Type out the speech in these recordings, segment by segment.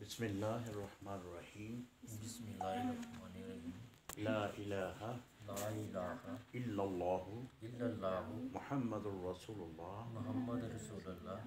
بسم اللہ الرحمن الرحیم بسم اللہ الرحمن الرحیم لا الہ لا الہ الا اللہ الا اللہ محمد الرسول اللہ محمد رسول اللہ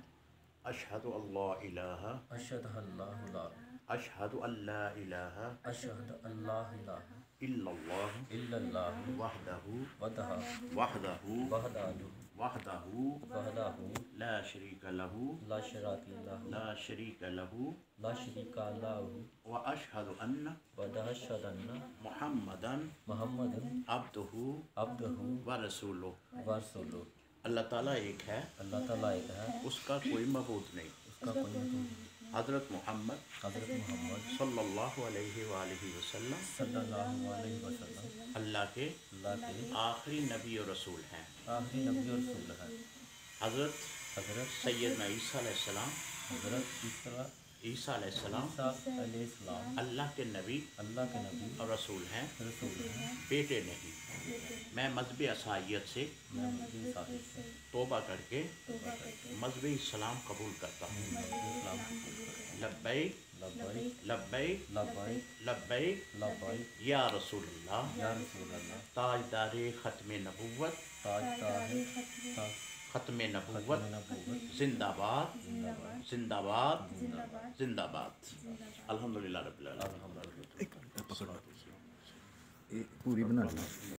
اشہد اللہ الہ اشہد اللہ لا اشہد اللہ الہ اشہد اللہ الہ الا اللہ الا اللہ وحدہ وحدہ وحدہ وحدہ وحدہ وحدہ لا شریک لہ لا شریک لہ لا شریک لہ لا شریک لہ واشہد ان واشہد ان محمدا محمد عبدہ عبدہ ورسولہ ورسولہ۔ اللہ تعالیٰ ایک ہے، اللہ تعالیٰ ایک ہے، اس کا کوئی معبود نہیں۔ اس کا کوئی معبود نہیں۔ حضرت محمد حضرت محمد صلی اللہ علیہ وآلہ وسلم صلی اللہ علیہ وسلم اللہ کے اللہ کے آخری نبی و رسول ہیں۔ آخری نبی اور رسول ہے۔ حضرت سیدنا عیسیٰ علیہ السلام حضرت عیسیٰ علیہ السلام علیہ السلام اللہ کے نبی اللہ کے نبی اور رسول ہیں، رسول ہیں۔ بیٹے نہیں۔ میں مذہب عیسائیت سے میں مجھے صادق سے توبہ کر کے توبہ کر کے مذہب اسلام قبول کرتا ہوں۔ اسلام قبول کرتا ہوں۔ لبیک لبیک لبیک لبیک لبیک لبیک یا رسول اللہ، یا رسول اللہ، تاجدار ختم نبوت، تاجدار ختم نبوت، ختم نبوت، زندہ باد زندہ باد، زندہ باد زندہ باد، زندہ باد۔ الحمدللہ رب العالمین۔ الحمدللہ۔ پوری بنا لی۔